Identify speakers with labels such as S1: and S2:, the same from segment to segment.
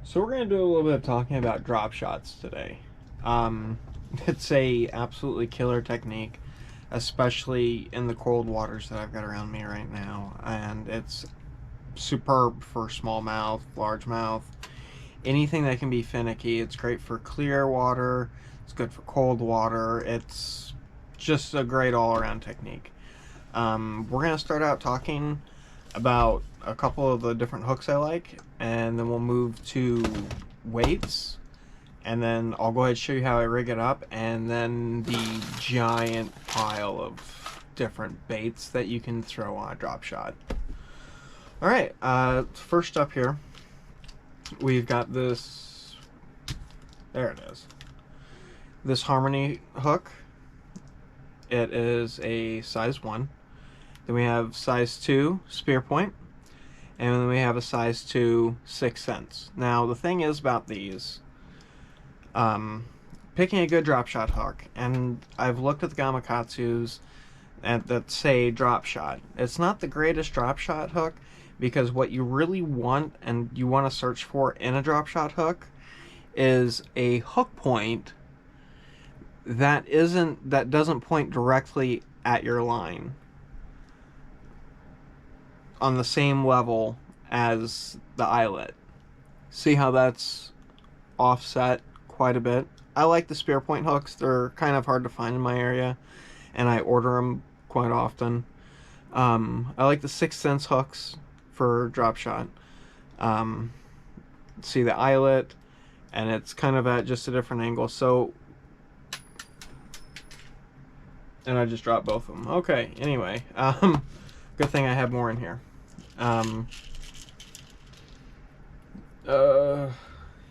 S1: So we're going to do a little bit of talking about drop shots today. Um, it's a absolutely killer technique, especially in the cold waters that I've got around me right now, and it's superb for smallmouth, largemouth, anything that can be finicky. It's great for clear water. It's good for cold water. It's just a great all-around technique. We're going to start out talking about a couple of the different hooks I like, and then we'll move to weights, and then I'll go ahead and show you how I rig it up, and then the giant pile of different baits that you can throw on a drop shot. Alright, first up here, we've got this, there it is, this Harmony hook. It is a size 1. Then we have size 2 spear point, and then we have a size 2 6th sense. Now the thing is about these, picking a good drop shot hook, and I've looked at the Gamakatsus that say drop shot. It's not the greatest drop shot hook, because what you really want and you want to search for in a drop shot hook is a hook point that doesn't point directly at your line on the same level as the eyelet. See how that's offset quite a bit? I like the spear point hooks. They're kind of hard to find in my area, and I order them quite often. I like the 6th sense hooks for drop shot. See the eyelet, and it's kind of at just a different angle. So, and I just dropped both of them. Okay, anyway, good thing I have more in here.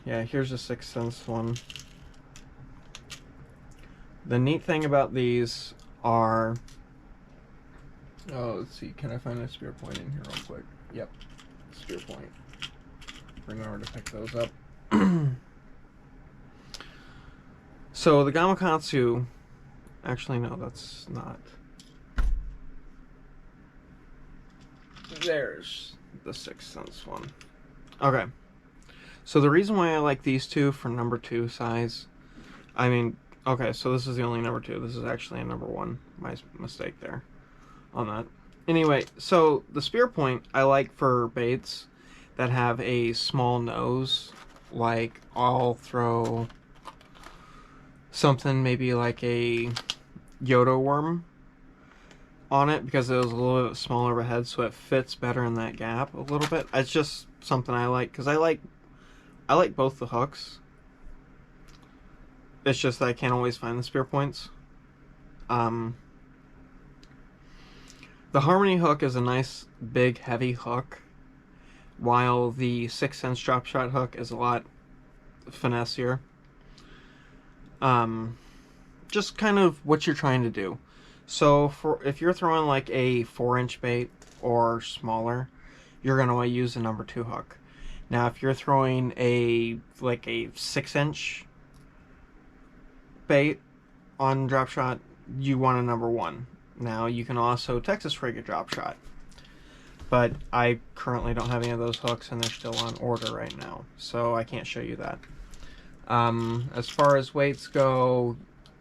S1: Yeah, here's a 6th sense one. The neat thing about these are, oh, let's see, can I find a spear point in here real quick? Yep, spear point. Bring over to pick those up. So the Gamakatsu, actually no, that's not. There's the 6th sense one. Okay. So the reason why I like these two for number 2 size, I mean, okay, so this is the only number 2. This is actually a number 1. My mistake there on that. Anyway, so the spear point I like for baits that have a small nose. Like, I'll throw something maybe like a Yodo worm on it because it was a little bit smaller of a head, so it fits better in that gap a little bit. It's just something I like because I like both the hooks. It's just that I can't always find the spear points. The Harmony hook is a nice big heavy hook, while the 6th sense drop shot hook is a lot finessier. Just kind of what you're trying to do. So if you're throwing like a 4-inch bait or smaller, you're going to use a number 2 hook. Now if you're throwing like a 6-inch bait on drop shot, you want a number 1. Now you can also Texas rig a drop shot, but I currently don't have any of those hooks, and they're still on order right now, so I can't show you that. As far as weights go,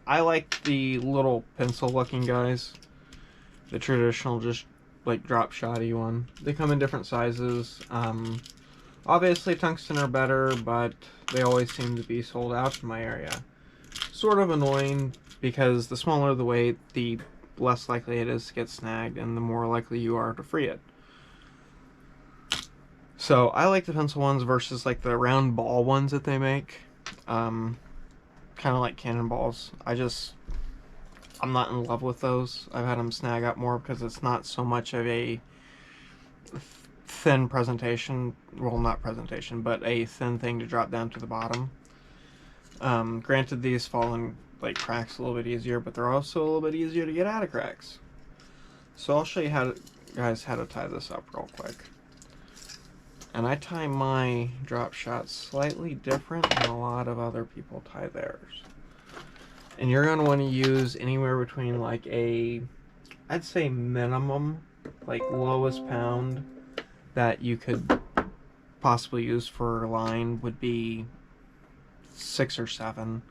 S1: I like the little pencil looking guys, the traditional just like drop shotty one. They come in different sizes. Obviously tungsten are better, but they always seem to be sold out in my area. Sort of annoying, because the smaller the weight, the less likely it is to get snagged, and the more likely you are to free it. So I like the pencil ones versus like the round ball ones that they make. Kind of like cannonballs. I'm not in love with those. I've had them snag up more because it's not so much of a thin presentation. Well, not presentation, but a thin thing to drop down to the bottom. Granted, these fall in like cracks a little bit easier, but they're also a little bit easier to get out of cracks. So I'll show you guys how to tie this up real quick. And I tie my drop shots slightly different than a lot of other people tie theirs. And you're going to want to use anywhere between like I'd say minimum, like lowest pound that you could possibly use for line would be 6 or 7.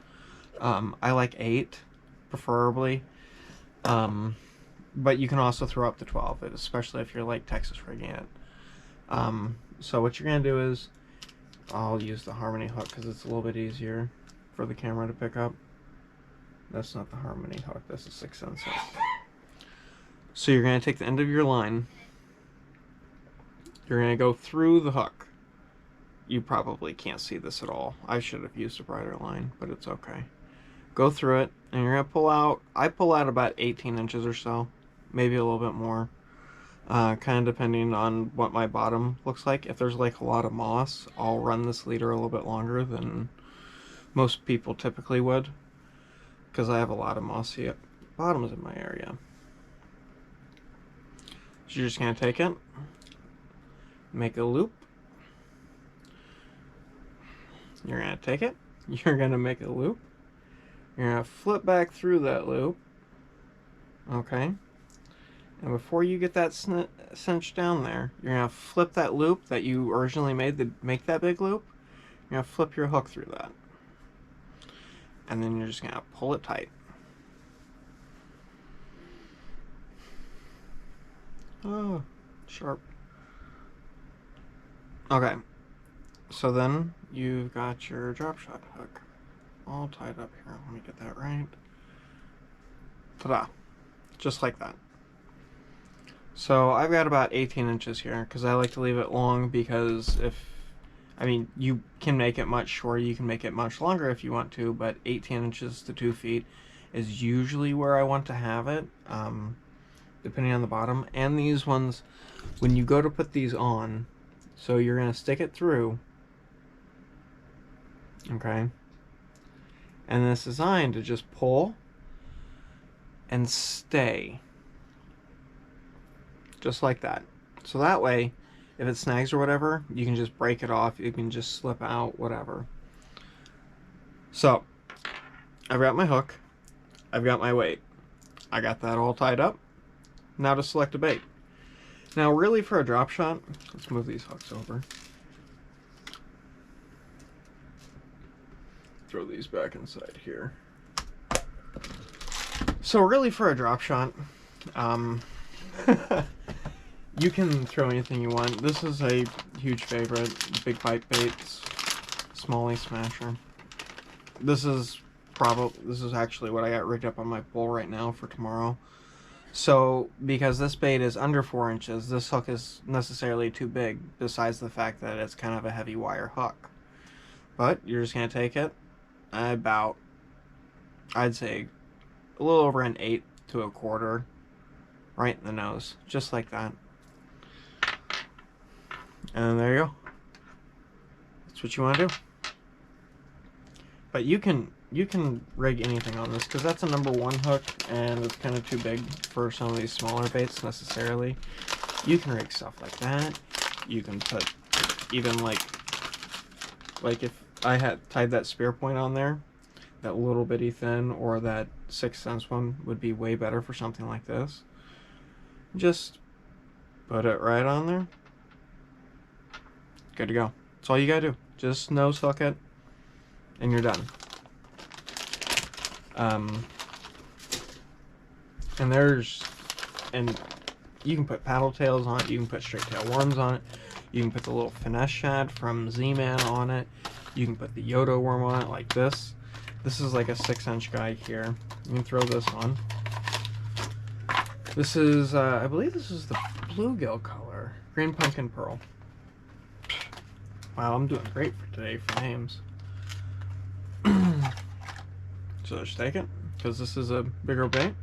S1: I like 8, preferably. But you can also throw up to 12, especially if you're like Texas rigging it. So what you're going to do is, I'll use the Harmony hook because it's a little bit easier for the camera to pick up. That's not the Harmony hook, that's the 6th Sense hook. So you're going to take the end of your line, you're going to go through the hook. You probably can't see this at all. I should have used a brighter line, but it's okay. Go through it, and you're going to pull out, I pull out about 18 inches or so, maybe a little bit more, kind of depending on what my bottom looks like. If there's like a lot of moss, I'll run this leader a little bit longer than most people typically would, because I have a lot of mossy bottoms in my area. So you're just going to take it, make a loop. You're going to take it, you're going to make a loop. You're going to flip back through that loop. Okay. And before you get that cinched down there, you're going to flip that loop that you originally made to make that big loop. You're going to flip your hook through that. And then you're just going to pull it tight. Oh, sharp. Okay. So then you've got your drop shot hook all tied up here. Let me get that right. Ta-da. Just like that. So I've got about 18 inches here because I like to leave it long, because you can make it much shorter, you can make it much longer if you want to, but 18 inches to 2 feet is usually where I want to have it, depending on the bottom. And these ones, when you go to put these on, so you're going to stick it through, okay, and it's designed to just pull and stay. Just like that. So that way, if it snags or whatever, you can just break it off, you can just slip out, whatever. So, I've got my hook, I've got my weight, I got that all tied up. Now to select a bait. Now really for a drop shot, let's move these hooks over. Throw these back inside here. So really for a drop shot, you can throw anything you want. This is a huge favorite, big bite baits, Smallie Smasher. This is actually what I got rigged up on my pole right now for tomorrow. So because this bait is under 4 inches, this hook is necessarily too big, besides the fact that it's kind of a heavy wire hook. But you're just going to take it about, I'd say, a little over an 1/8 to 1/4, right in the nose, just like that. And there you go. That's what you want to do. But you can rig anything on this, because that's a #1 hook, and it's kind of too big for some of these smaller baits necessarily. You can rig stuff like that. You can put even like if I had tied that spear point on there, that little bitty thin, or that 6th Sense one would be way better for something like this. Just put it right on there. Good to go. That's all you gotta do. Just nose hook it, and you're done. And you can put paddle tails on it, you can put straight tail worms on it, you can put the little Finesse Shad from Z-Man on it, you can put the Yodo worm on it like this. This is like a 6-inch guy here. You can throw this on. This is, I believe this is the bluegill color. Green Pumpkin Pearl. Wow, I'm doing great for today for names. So just take it, because this is a bigger bait.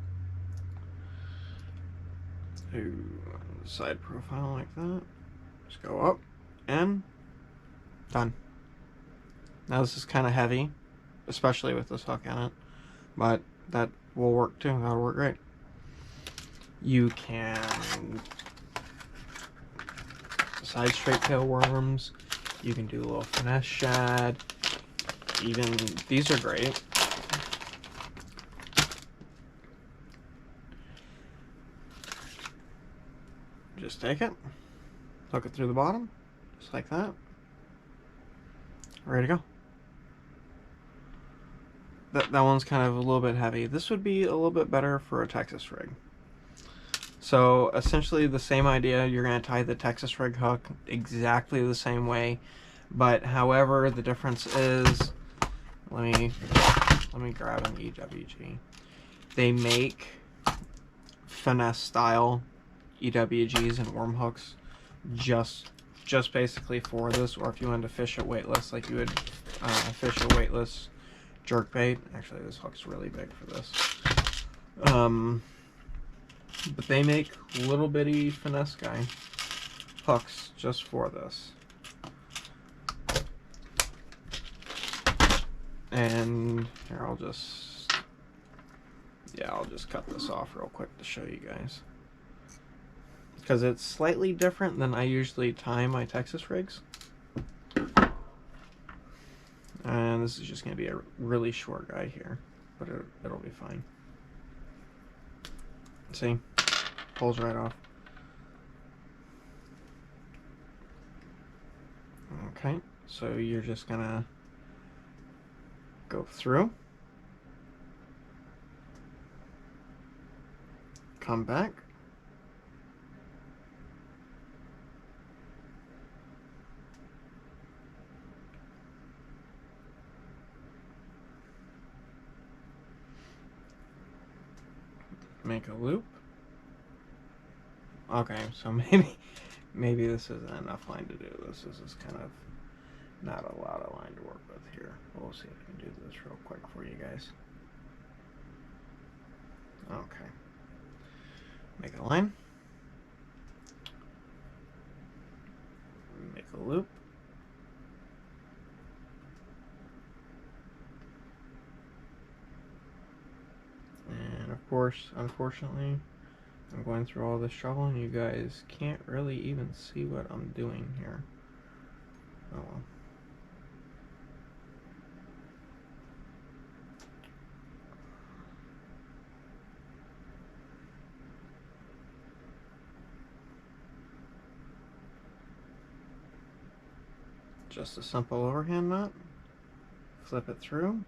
S1: Side profile like that. Just go up, and done. Now this is kind of heavy, especially with this hook in it, but that will work too. That'll work great. You can side straight tail worms. You can do a little Finesse Shad. Even these are great. Just take it, hook it through the bottom, just like that. Ready to go. That one's kind of a little bit heavy. This would be a little bit better for a Texas rig. So essentially the same idea. You're going to tie the Texas rig hook exactly the same way, but however the difference is, let me grab an EWG. They make finesse style EWGs and worm hooks just basically for this, or if you wanted to fish it weightless, like you would fish a weightless jerkbait. Actually, this hook's really big for this. But they make little bitty finesse guy hooks just for this. And here, I'll just cut this off real quick to show you guys, because it's slightly different than I usually tie my Texas rigs. And this is just going to be a really short guy here, but it'll be fine. See? Pulls right off. Okay, so you're just going to go through, come back, make a loop. Okay, so maybe this isn't enough line to do this. This is kind of not a lot of line to work with here. We'll see if we can do this real quick for you guys. Okay. Make a line. Make a loop. And of course, unfortunately, I'm going through all this trouble and you guys can't really even see what I'm doing here. Oh well. Just a simple overhand knot. Flip it through.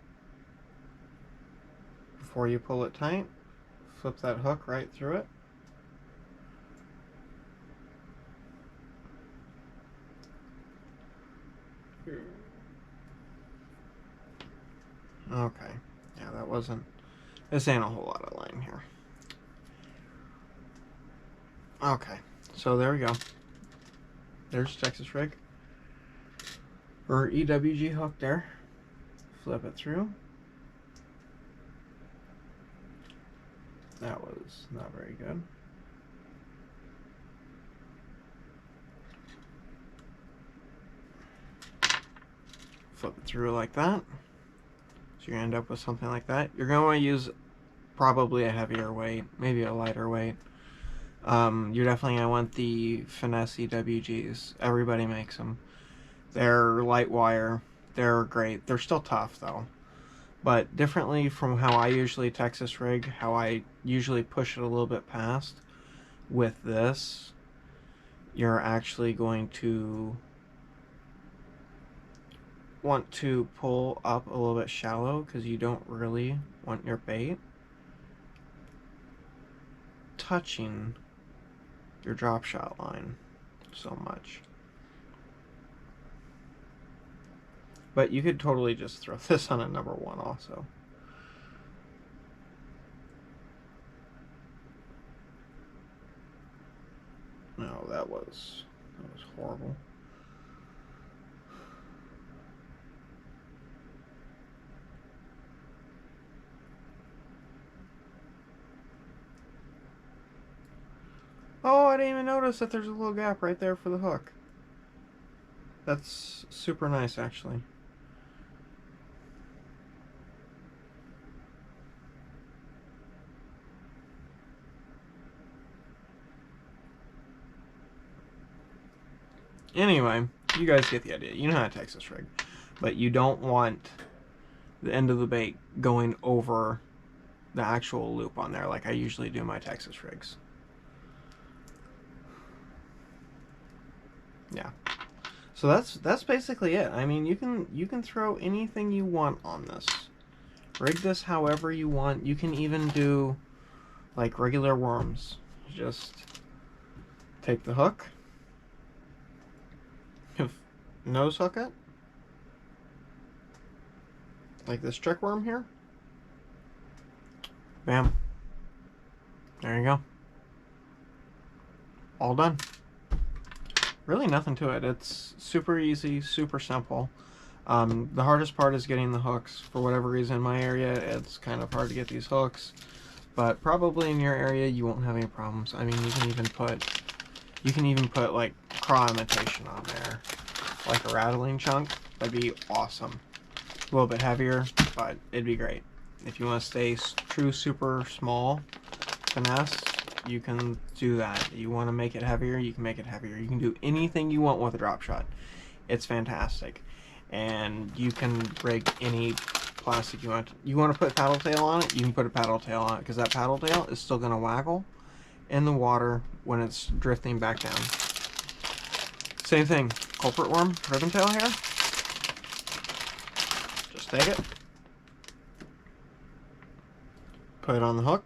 S1: Before you pull it tight, flip that hook right through it. Okay, yeah, that wasn't, this ain't a whole lot of line here. Okay, so there we go. There's Texas rig, or EWG hook there. Flip it through. That was not very good. Flip it through like that. So you're going to end up with something like that. You're going to want to use probably a heavier weight, maybe a lighter weight. You're definitely going to want the Finesse EWGs. Everybody makes them. They're light wire. They're great. They're still tough though. But differently from how I usually Texas rig, how I usually push it a little bit past, with this, you're actually going to want to pull up a little bit shallow because you don't really want your bait touching your drop shot line so much. But you could totally just throw this on a number one also. No, that was horrible. Oh, I didn't even notice that there's a little gap right there for the hook. That's super nice, actually. Anyway, you guys get the idea. You know how to Texas rig. But you don't want the end of the bait going over the actual loop on there like I usually do my Texas rigs. So that's basically it. I mean, you can throw anything you want on this. Rig this however you want. You can even do like regular worms. Just take the hook, nose hook it, like this trick worm here. Bam. There you go. All done. Really nothing to it. It's super easy, super simple. The hardest part is getting the hooks. For whatever reason, in my area, it's kind of hard to get these hooks. But probably in your area, you won't have any problems. I mean, you can even put like craw imitation on there, like a rattling chunk. That'd be awesome. A little bit heavier, but it'd be great. If you want to stay true super small finesse, you can do that. You want to make it heavier, you can make it heavier. You can do anything you want with a drop shot. It's fantastic. And you can rig any plastic you want. You want to put paddle tail on it, you can put a paddle tail on it, because that paddle tail is still going to waggle in the water when it's drifting back down. Same thing, culprit worm, ribbon tail here. Just take it, put it on the hook,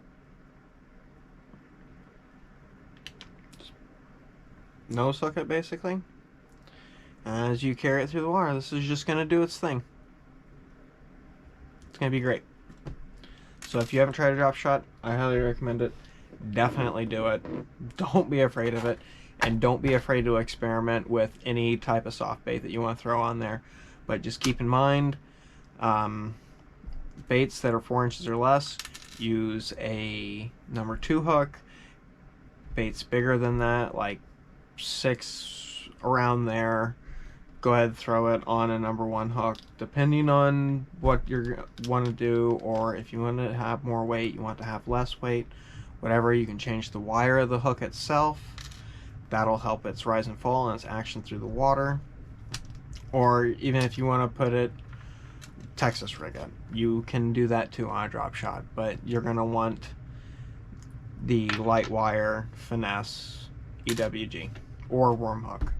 S1: nose hook it basically. As you carry it through the water, this is just going to do its thing. It's going to be great. So if you haven't tried a drop shot, I highly recommend it. Definitely do it. Don't be afraid of it. And don't be afraid to experiment with any type of soft bait that you want to throw on there. But just keep in mind, baits that are 4 inches or less, use a number 2 hook. Baits bigger than that, like 6 around there, go ahead and throw it on a number 1 hook, depending on what you want to do, or if you want to have more weight, you want to have less weight, whatever. You can change the wire of the hook itself. That'll help its rise and fall and its action through the water. Or even if you want to put it Texas rig it, you can do that too on a drop shot, but you're going to want the light wire Finesse EWG or worm hook.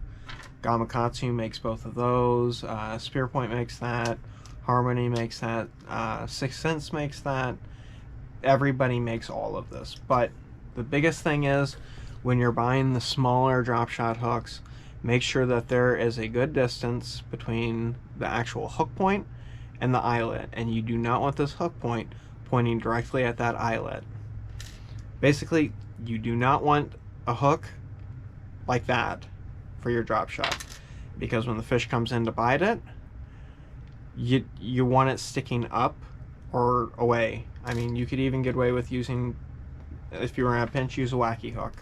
S1: Gamakatsu makes both of those. Spearpoint makes that. Harmony makes that. Sixth Sense makes that. Everybody makes all of this. But the biggest thing is, when you're buying the smaller drop shot hooks, make sure that there is a good distance between the actual hook point and the eyelet. And you do not want this hook point pointing directly at that eyelet. Basically, you do not want a hook like that for your drop shot, because when the fish comes in to bite it, you want it sticking up or away. I mean, you could even get away with using, if you were in a pinch, use a wacky hook.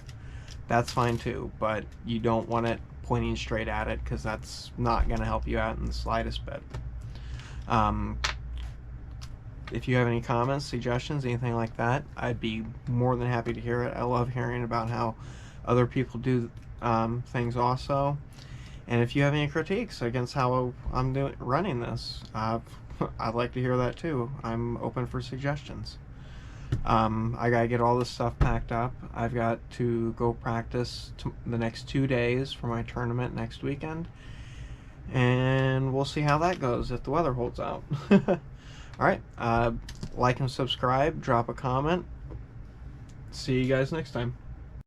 S1: That's fine too, but you don't want it pointing straight at it, because that's not going to help you out in the slightest bit. If you have any comments, suggestions, anything like that, I'd be more than happy to hear it. I love hearing about how other people do things also. And if you have any critiques against how I'm running this, I'd like to hear that too. I'm open for suggestions. I gotta get all this stuff packed up. I've got to go practice the next 2 days for my tournament next weekend, and we'll see how that goes if the weather holds out. Alright, like and subscribe, drop a comment. See you guys next time.